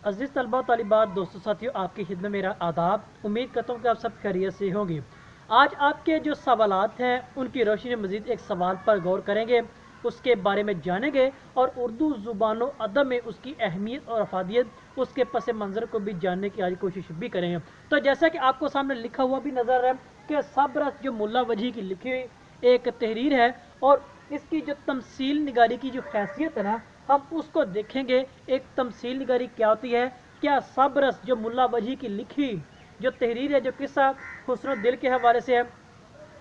अजीज़ तलबा तालिबात दोस्तों साथियों, आपकी खिदमत में मेरा आदाब। उम्मीद करता हूँ कि आप सब खैरियत से होंगे। आज आपके जो सवालात हैं उनकी रोशनी में मज़ीद एक सवाल पर गौर करेंगे, उसके बारे में जानेंगे और उर्दू ज़ुबान व अदब में उसकी अहमियत और अफादियत, उसके पस मंज़र को भी जानने की आज कोशिश भी करेंगे। तो जैसा कि आपको सामने लिखा हुआ भी नज़र है कि सबरस जो मुल्ला वजी की लिखी हुई एक तहरीर है और इसकी जो तमसील निगारी की जो हैसियत है ना, हम उसको देखेंगे। एक तमसील निगारी क्या होती है, क्या सबरस जो मुल्ला वजी की लिखी जो तहरीर है, जो किस्सा हुस्न दिल के हवाले से है,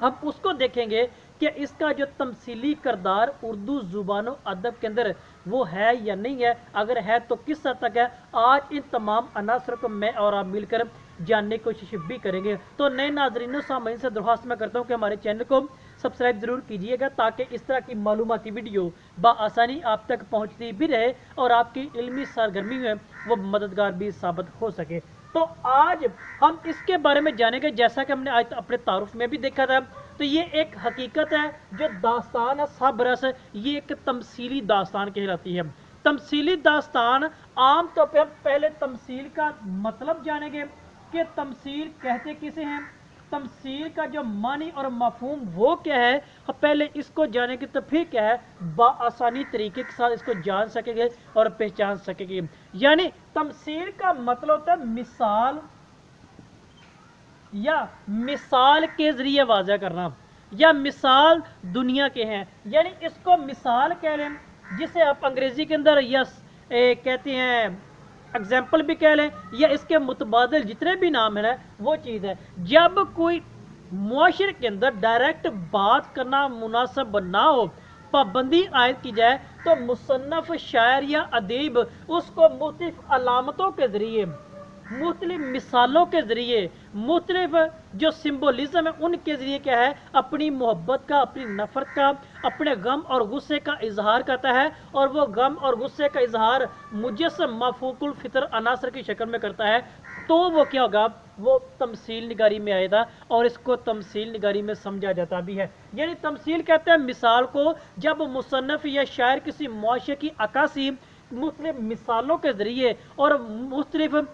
हम उसको देखेंगे कि इसका जो तमसीली करदार उर्दू ज़ुबान अदब के अंदर वो है या नहीं है। अगर है तो किस हद तक है। आज इन तमाम अनासर को मैं और आप मिलकर जानने की कोशिश भी करेंगे। तो नए नाजरीनों सामईन से दरख्वास्त मैं करता हूँ कि हमारे चैनल को सब्सक्राइब ज़रूर कीजिएगा, ताकि इस तरह की मालूमाती वीडियो बआसानी आप तक पहुँचती भी रहे और आपकी इल्मी सरगर्मी में वो मददगार भी साबित हो सके। तो आज हम इसके बारे में जानेंगे। जैसा कि हमने आज अपने तारुफ में भी देखा था, तो ये एक हकीकत है जो दास्तान है सबरस, ये एक तमसीली दास्तान कहलाती है। तमसीली दास्तान आम तौर पर पहले तमसील का मतलब जानेंगे कि तमसील कहते किसे हैं, तमसील का जो मानी और मफहूम वो क्या है, पहले इसको जानेंगे तो फिर क्या है बआसानी तरीके के साथ इसको जान सकेंगे और पहचान सकेंगे। यानी तमसील का मतलब होता है मिसाल या मिसाल के जरिए वाज़ा करना, या मिसाल दुनिया के हैं, यानी इसको मिसाल कह लें, जिसे आप अंग्रेजी के अंदर या कहते हैं एग्जाम्पल भी कह लें, या इसके मुतबादिल जितने भी नाम है ना वो चीज़ है। जब कोई मुआशरे के अंदर डायरेक्ट बात करना मुनासिब ना हो, पाबंदी आयद की जाए, तो मुसन्नफ शायर या अदीब उसको मुख्तलिफ अलामतों के ज़रिए, मुख्तलिफ मिसालों के ज़रिए, मुख्तलिफ जो सिम्बोलिज़म है उनके ज़रिए क्या है अपनी मोहब्बत का, अपनी नफ़रत का, अपने गम और गुस्से का इजहार करता है। और वो गम और गुस्से का इजहार मुजस्सम मफूकुल फितर अनासर की शक्ल में करता है। तो वो क्या होगा, वो तमसील निगारी में आएगा और इसको तमसील निगारी में समझा जाता भी है। यानी तमसील कहते हैं मिसाल को, जब मुसन्नफ़ या शायर किसी मुआशरे की अक्कासी मुख्तलिफ मिसालों के ज़रिए और मुख्तलिफ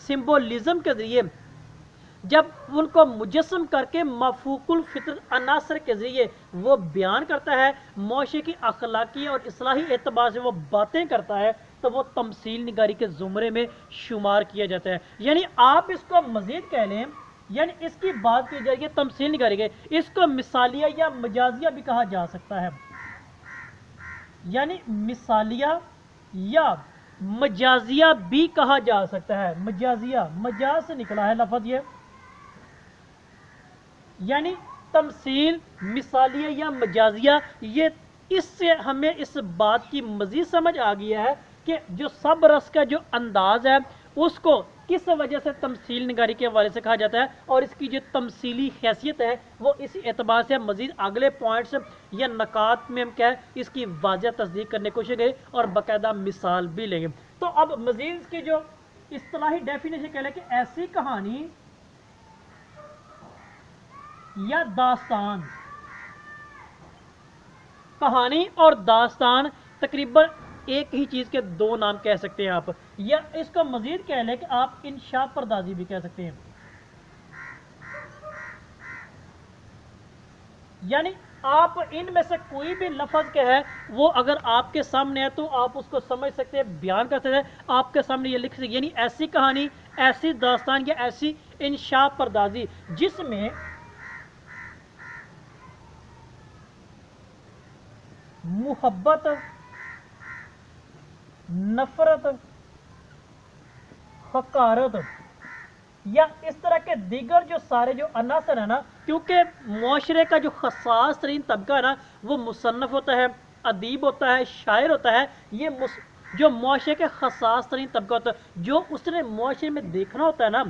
सिम्बोलिज्म के ज़रिए जब उनको मुजस्सम करके मफूकुल फितर अनासर के ज़रिए वो बयान करता है, मुआशरे की अखलाकी और इस्लाही एतबार से वो बातें करता है, तो वो तमसील निगारी के ज़ुमरे में शुमार किया जाता है। यानी आप इसको मज़ीद कह लें, यानी इसकी बात की जाएगी तमसील निगारी के, इसको मिसालिया या मजाजिया भी कहा जा सकता है। यानी मिसालिया या मजाजिया भी कहा जा सकता है। मजाजिया मजाज से निकला है लफ्ज़ ये, यानी तमसील, मिसालिया या मजाजिया। ये इससे हमें इस बात की मज़ीद समझ आ गया है कि जो सब रस का जो अंदाज़ है उसको किस वजह से तमसील निगारी के हवाले से कहा जाता है, और इसकी जो तमसीली हैसियत है वो इसी एतबार से मज़ीद अगले पॉइंट्स या नकात में हम क्या है इसकी वाज़ह तस्दीक करने की कोशिश करें और बाकायदा मिसाल भी लेंगे। तो अब मज़ीद इसकी जो इस्तिलाही डेफिनेशन कह लें कि ऐसी कहानी या दास्तान, कहानी और दास्तान तकरीबन एक ही चीज़ के दो नाम कह सकते हैं आप, या इसको मज़ीद कह लें कि आप इंशा परदाजी भी कह सकते हैं। यानी आप इनमें से कोई भी लफ्ज़ के है वो अगर आपके सामने है तो आप उसको समझ सकते हैं, बयान कर सकते हैं, आपके सामने ये लिख सकते। यानी ऐसी कहानी, ऐसी दास्तान या ऐसी इंशा परदाजी जिसमें मुहब्बत, नफरत, हकारत या इस तरह के दीगर जो सारे जो अनासर है ना, क्योंकि मुआशरे का जो खसास तरीन तबका है ना वो मुसन्नफ़ होता है, अदीब होता है, शायर होता है। ये जो मुआशरे के खसास तरीन तबका होता है, जो उसने मुआशरे में देखना होता है ना,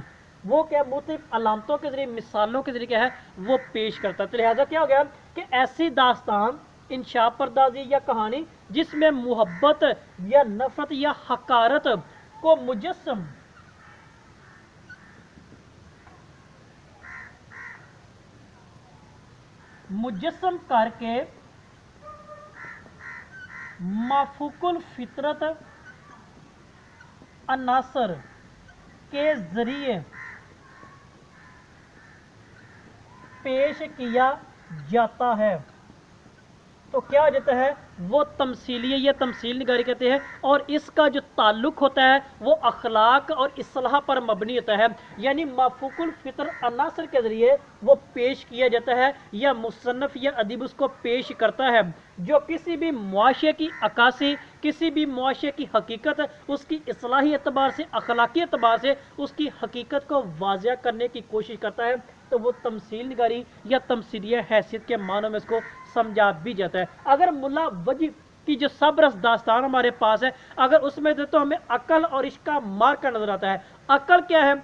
वो क्या मुख्तलिफ अलामतों के ज़रिए, मिसालों के ज़रिए क्या है वो पेश करता है। तो लिहाजा क्या हो गया कि ऐसी दास्तान, इंशा परदाजी या कहानी जिसमें मुहब्बत या नफरत या हकारत को मुजस्सम करके माफूकुल फितरत अनासर के जरिए पेश किया जाता है, तो क्या हो जाता है, वो तमसीली या तमसील निगारी कहते हैं। और इसका जो ताल्लुक होता है वो अखलाक और इस्लाह पर मबनी होता है, यानी माफूकुल फितर अनासर के ज़रिए वो पेश किया जाता है या मुसन्नफ़ या अदीब उसको पेश करता है, जो किसी भी मुआशरे की अक्कासी, किसी भी मुआशरे की हकीकत, उसकी इस्लाही एतबार से, अखलाकी एतबार से उसकी हकीकत को वाज़िया करने की कोशिश करता है, तो वो तमसील निगारी या तमसीलिया हैसियत के मानों में इसको समझा भी जाता है। अगर मुल्ला वजी की जो सबरस दास्तान हमारे पास है, अगर उसमें से तो हमें अकल और इश्क का मार्का नजर आता है। अकल क्या है,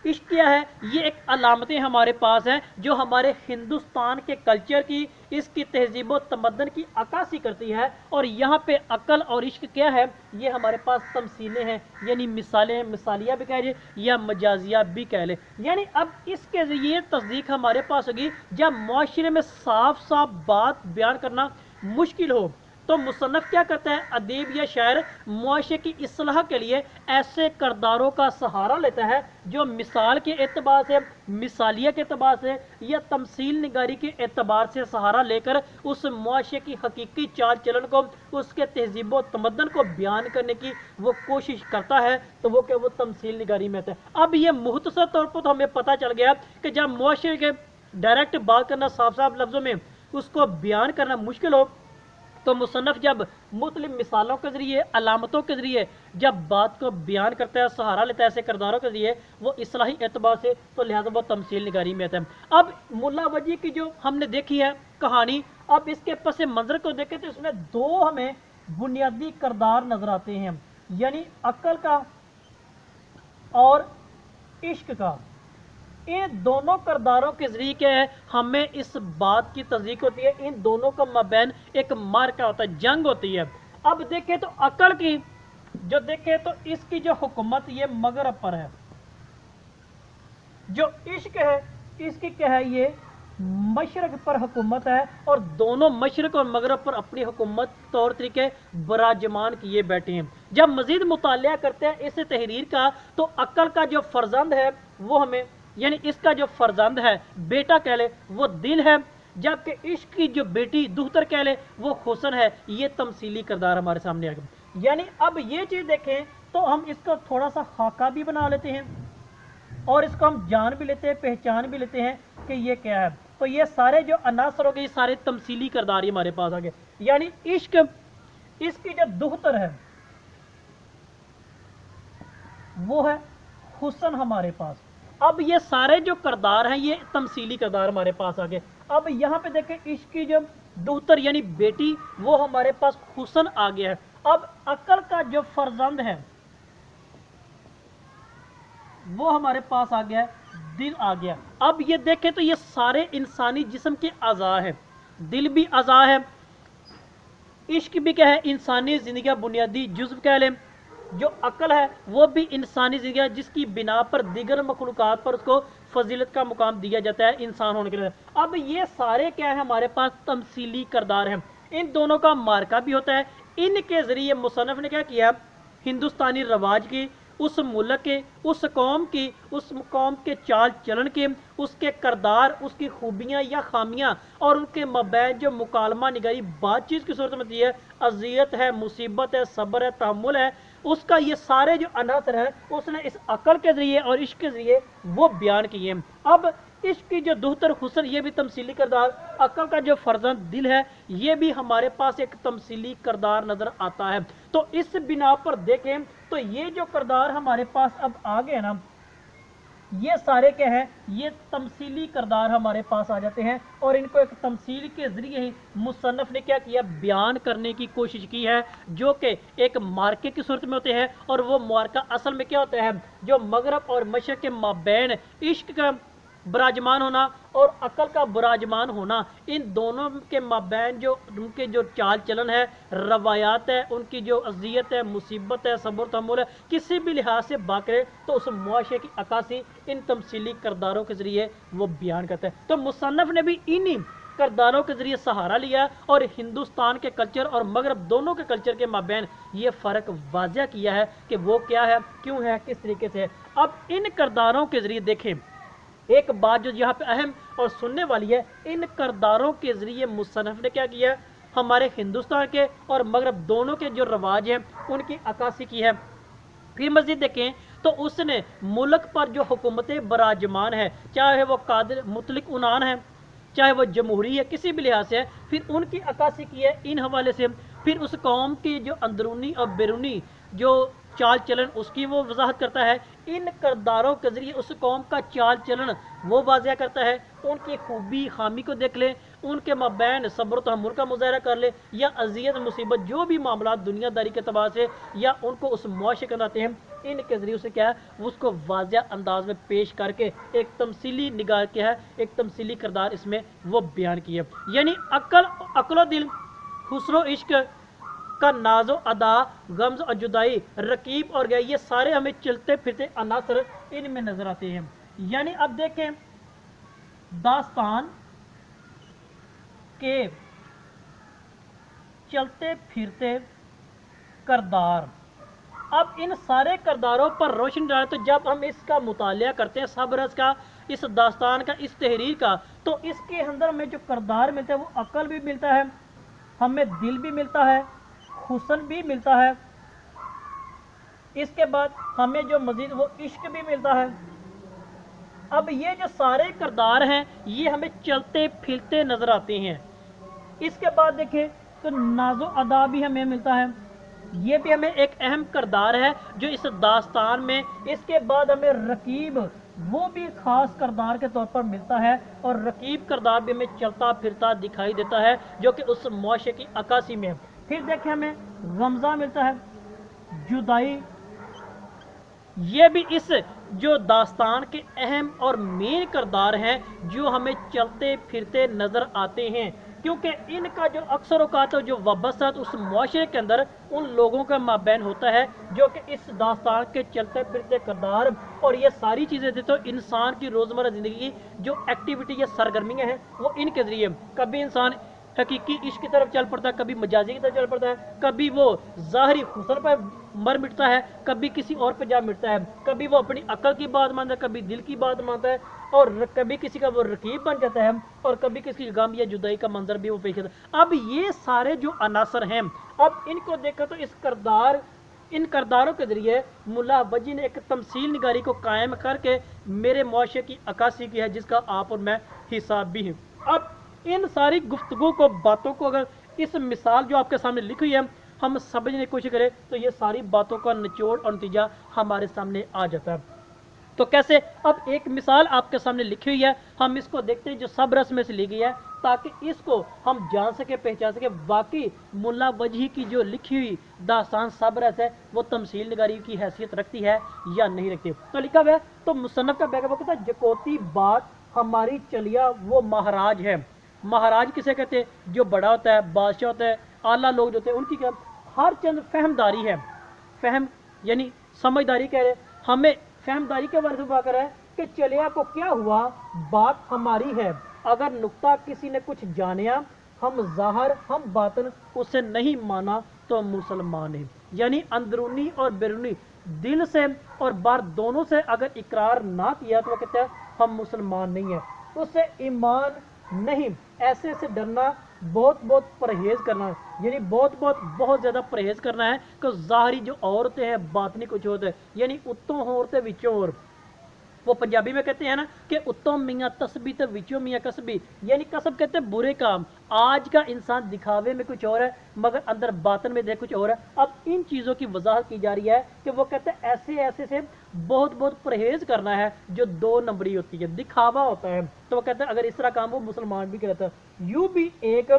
इश्क क्या है, ये एक अलामतें हमारे पास हैं जो हमारे हिंदुस्तान के कल्चर की, इसकी तहजीब व तमद्दन की अक्कासी करती है। और यहाँ पे अकल और इश्क क्या है, ये हमारे पास तमसीलें हैं, यानी मिसालें, मिसालिया भी कह लें या मजाजिया भी कह लें। यानी अब इसके ज़रिए तस्दीक हमारे पास होगी जब मुआशरे में साफ साफ बात बयान करना मुश्किल हो, तो मुसन्नफ़ क्या करता है, अदीब या शायर मुआशरे की इस्लाह के लिए ऐसे करदारों का सहारा लेता है जो मिसाल के एतबार से, मिसालिया के एतबार से या तमसील निगारी के एतबार से सहारा लेकर उस मुआशरे की हकीकी चाल चलन को, उसके तहजीब व तमद्दन को बयान करने की वो कोशिश करता है, तो वो क्या, वो तमसील निगारी में आता है। अब ये मुख्तसर तौर पर तो हमें पता चल गया कि जब मुआशरे के डायरेक्ट बात करना, साफ साफ लफ्ज़ों में उसको बयान करना मुश्किल हो, तो मुसन्नफ़ जब मुख्तलिफ मिसालों के ज़रिए, अलामतों के ज़रिए जब बात को बयान करता है, सहारा लेता है ऐसे किरदारों के ज़रिए वो इस्लाही एतबार से, तो लिहाजा वो तमसील निगारी में आता है। अब मुल्ला वजी की जो हमने देखी है कहानी, अब इसके पस मंज़र को देखें तो इसमें दो हमें बुनियादी किरदार नज़र आते हैं, यानी अक्ल का और इश्क का। इन दोनों किरदारों के ज़रिए क्या है, हमें इस बात की तस्दीक होती है, इन दोनों का मबैन एक मार्का होता है, जंग होती है। अब देखें तो अकल की जो देखें तो इसकी जो हुकूमत ये मगरब पर है, जो इश्क है इसकी क्या है, ये मशरक पर हुकूमत है, और दोनों मशरक और मगरब पर अपनी हुकूमत तौर तरीके बराजमान किए बैठे हैं। जब मजीद मुतालिया करते हैं इस तहरीर का, तो अकल का जो फर्जंद है वो हमें, यानी इसका जो फर्जंद है, बेटा कह ले, वो दिल है, जबकि इश्क की जो बेटी दुख्तर कह ले वो हुस्न है। ये तमसीली किरदार हमारे सामने आ गए। यानी अब ये चीज़ देखें तो हम इसको थोड़ा सा खाका भी बना लेते हैं और इसको हम जान भी लेते हैं, पहचान भी लेते हैं कि ये क्या है। तो ये सारे जो अनासर हो गए, ये सारे तमसीली किरदार ही हमारे पास आ गए। यानी इश्क, इसकी जो दुख्तर है वो है हुस्न हमारे पास। अब ये सारे जो किरदार हैं ये तमसीली किरदार हमारे पास आ गए। अब यहाँ पे देखें, इश्क की जो दुख्तर यानी बेटी, वो हमारे पास हुस्न आ गया है। अब अकल का जो फर्जंद है वो हमारे पास आ गया है, दिल आ गया। अब ये देखें तो ये सारे इंसानी जिस्म के अज़ा है, दिल भी अज़ा है, इश्क भी क्या है, इंसानी ज़िंदगी का बुनियादी जुज़्व कह लें। जो अकल है वो भी इंसानी ज़िंदगी, जिसकी बिना पर दीगर मखलूक़ात पर उसको फजीलत का मुकाम दिया जाता है इंसान होने के लिए। अब ये सारे क्या है, हमारे पास तमसीली किरदार हैं। इन दोनों का मार्का भी होता है। इनके ज़रिए मुसन्निफ़ ने क्या किया, हिंदुस्तानी रवाज की, उस मुल्क के, उस कौम की, उस कौम के चाल चलन के, उसके किरदार, उसकी खूबियाँ या खामियाँ और उनके मबैन जो मुकालमा निगारी बातचीत की सूरत में दी है, अज़ियत है, मुसीबत है, सब्र है, तहम्मुल है, उसका ये सारे जो अनासर हैं उसने इस अकल के ज़रिए और इश्क के ज़रिए वो बयान किए हैं। अब इश्क की जो दुख्तर हुस्न, ये भी तमसीली किरदार, अकल का जो फर्जंद दिल है ये भी हमारे पास एक तमसीली किरदार नज़र आता है। तो इस बिना पर देखें तो ये जो किरदार हमारे पास अब आ गए ना, ये सारे क्या है, ये तमसीली किरदार हमारे पास आ जाते हैं और इनको एक तमसील के ज़रिए ही मुसन्निफ़ ने क्या किया, बयान करने की कोशिश की है, जो कि एक मार्के की सूरत में होते हैं। और वो मार्का असल में क्या होता है, जो मगरब और मशरक़ के माबैन इश्क का बराजमान होना और अकल का बराजमान होना, इन दोनों के माबैन जो उनके जो चाल चलन है, रवायात है, उनकी जो अज़ियत है, मुसीबत है, सब्र तहम्मुल है, किसी भी लिहाज से बाक़ी तो उस मुआशरे की अक्कासी इन तमसीली किरदारों के ज़रिए वो बयान करता है। तो मुसन्निफ़ ने भी इन्हीं किरदारों के ज़रिए सहारा लिया और हिंदुस्तान के कल्चर और मगरब दोनों के कल्चर के माबैन ये फ़र्क वाज़ह किया है कि वो क्या है, क्यों है, किस तरीके से है। अब इन किरदारों के ज़रिए देखें, एक बात जो यहाँ पे अहम और सुनने वाली है, इन किरदारों के ज़रिए मुसन्निफ़ ने क्या किया, हमारे हिंदुस्तान के और मगरब दोनों के जो रवाज हैं उनकी अक्कासी की है। फिर मज़ीद देखें तो उसने मुल्क पर जो हुकूमतें बराजमान है, चाहे वो कादिर मुतलिक उनान है, चाहे वो जमहूरी है, किसी भी लिहाज से है, फिर उनकी अक्कासी की है इन हवाले से। फिर उस कौम की जो अंदरूनी और बैरूनी जो चाल चलन उसकी वो वजाहत करता है। इन किरदारों के ज़रिए उस कौम का चाल चलन वो वाज़ह करता है। उनकी खूबी खामी को देख ले, उनके मबैन सब्र तहम्मुल का मुज़ाहरा कर ले, या अज़ियत मुसीबत जो भी मामला दुनियादारी के तबाह से या उनको उस मुआशरे के आते हैं, इनके ज़रिए उसे क्या है उसको वाज़ह अंदाज में पेश करके एक तमसीली निगाह क्या है, एक तमसीली किरदार इसमें वो बयान किया। यानी अक्ल दिल, हुस्न और इश्क का नाजो अदा, गम्ज और जुदाई, रकीब और गया, ये सारे हमें चलते फिरते अनासर इनमें नजर आते हैं। यानी अब देखें दास्तान के चलते फिरते किरदार, अब इन सारे किरदारों पर रोशनी डालें तो जब हम इसका मुतालिया करते हैं सबरस का, इस दास्तान का, इस तहरीर का, तो इसके अंदर हमें जो किरदार मिलते हैं वो अकल भी मिलता है, हमें दिल भी मिलता है, हुस्न भी मिलता है, इसके बाद हमें जो मजीद वो इश्क भी मिलता है। अब ये जो सारे किरदार हैं ये हमें चलते फिरते नजर आते हैं। इसके बाद देखें तो नाजो अदा भी हमें मिलता है, ये भी हमें एक अहम किरदार है जो इस दास्तान में। इसके बाद हमें रकीब, वो भी खास किरदार के तौर पर मिलता है, और रकीब किरदार भी हमें चलता फिरता दिखाई देता है जो कि उस मुआशरे की अक्कासी में है। फिर देखें हमें गमज़ा मिलता है, जुदाई, ये भी इस जो दास्तान के अहम और मेन किरदार हैं जो हमें चलते फिरते नज़र आते हैं, क्योंकि इनका जो अक्सर औकात जो वाबस्ता उस मुआशरे के अंदर उन लोगों का माबैन होता है जो कि इस दास्तान के चलते फिरते किरदार और ये सारी चीज़ें थे। तो इंसान की रोज़मर्रा ज़िंदगी की जो एक्टिविटी या सरगर्मियाँ हैं वो इनके ज़रिए, कभी इंसान हकीकी इश्क की तरफ चल पड़ता है, कभी मजाजी की तरफ चल पड़ता है, कभी वो ज़ाहरी हुस्न पर मर मिटता है, कभी किसी और पे जा मिटता है, कभी वो अपनी अकल की बात मानता है, कभी दिल की बात मानता है, और कभी किसी का वो रकीब बन जाता है, और कभी किसी गम या जुदाई का मंजर भी वो पेश करता है। अब ये सारे जो अनासर हैं, अब इनको देखा तो इन किरदारों के ज़रिए मुल्ला वजी ने एक तमसील निगारी को कायम करके मेरे मुआशरे की अक्कासी की है, जिसका आप और मैं हिस्सा भी हैं। अब इन सारी गुफ्तगू को, बातों को अगर इस मिसाल जो आपके सामने लिखी हुई है हम समझने की कोशिश करें तो ये सारी बातों का निचोड़ और नतीजा हमारे सामने आ जाता है। तो कैसे, अब एक मिसाल आपके सामने लिखी हुई है, हम इसको देखते हैं जो सब रस में से ली गई है, ताकि इसको हम जान सके, पहचान सके वाकई मुल्ला वजही की जो लिखी हुई दास्तान सब रस है वो तमसील निगारी की हैसियत रखती है या नहीं रखती। तो लिखा हुआ है, तो मुसन्नफ का बैकअप कहता है जकोती बात हमारी चलिया वो महाराज है। महाराज किसे कहते हैं, जो बड़ा होता है, बादशाह होता है, आला लोग जो होते हैं उनकी क्या हर चंद फहमदारी है, फहम यानी समझदारी कह रहे, हमें फहमदारी के बारे में बात कर रहा है कि चलिया को क्या हुआ, बात हमारी है, अगर नुक्ता किसी ने कुछ जानिया, हम ज़ाहिर हम बातन उसे नहीं माना तो मुसलमान है। यानी अंदरूनी और बैरूनी दिल से और बाहर दोनों से अगर इकरार ना किया तो वो कहता है हम मुसलमान नहीं है, उससे ईमान नहीं। ऐसे से डरना, बहुत परहेज करना, यानी बहुत ज़्यादा परहेज करना है कि ज़ाहरी जो औरतें हैं बातनी कुछ होते हैं, यानी उत्तों औरतें विचों, और वो पंजाबी में कहते हैं ना कि उत्तम मियाँ तस्बी तो विचों मियाँ कसबी, यानी कसब कहते हैं बुरे काम। आज का इंसान दिखावे में कुछ और है मगर अंदर बातन में देख कुछ और है। अब इन चीज़ों की वजाहत की जा रही है कि वो कहते हैं ऐसे से बहुत परहेज करना है जो दो नंबरी होती है, दिखावा होता है। तो वो कहते हैं अगर इस तरह काम वो मुसलमान भी करता है, यूँ भी एक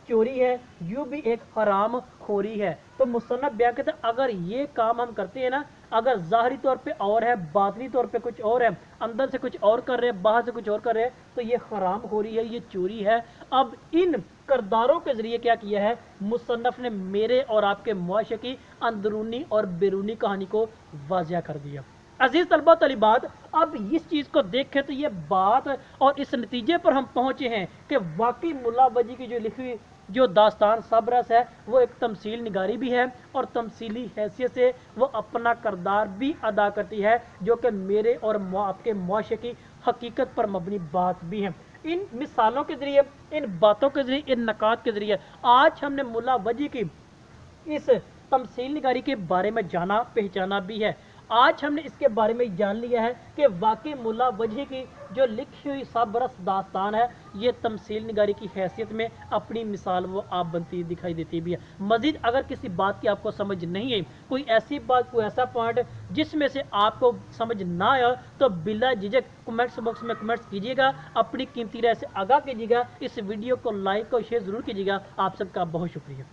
चोरी है, यूँ भी एक हराम खोरी है। तो मुसन्नफ बयान कहते हैं अगर ये काम हम करते हैं ना, अगर ज़ाहरी तौर पे और है, बातनी तौर पे कुछ और है, अंदर से कुछ और कर रहे हैं, बाहर से कुछ और कर रहे हैं, तो ये हराम खोरी है, ये चोरी है। अब इन किरदारों के ज़रिए क्या किया है मुसन्नफ ने, मेरे और आपके मुआशरे की अंदरूनी और बैरूनी कहानी को वाज़िया कर दिया। अजीज तलबा तलिबात, अब इस चीज़ को देखें तो ये बात और इस नतीजे पर हम पहुँचे हैं कि वाकई मुल्ला वजी की जो लिखी हुई जो दास्तान सबरस है वो एक तमसील निगारी भी है और तमसीली हैसियत से वो अपना किरदार भी अदा करती है, जो कि मेरे और आपके मुआशरे की हकीकत पर मबनी बात भी है। इन मिसालों के ज़रिए, इन बातों के ज़रिए, इन नकात के ज़रिए आज हमने मुल्ला वजी की इस तमसील निगारी के बारे में जाना पहचाना भी है। आज हमने इसके बारे में जान लिया है कि वाकई मुल्ला वजी की जो लिखी हुई सबरस दास्तान है ये तमसील निगारी की हैसियत में अपनी मिसाल वो आप बनती दिखाई देती भी है। मज़ीद अगर किसी बात की आपको समझ नहीं आई, कोई ऐसी बात, कोई ऐसा पॉइंट जिसमें से आपको समझ ना आया, तो बिला झिझक कमेंट्स बॉक्स में कमेंट्स कीजिएगा, अपनी कीमती राय से आगाह कीजिएगा। इस वीडियो को लाइक और शेयर ज़रूर कीजिएगा। आप सबका बहुत शुक्रिया।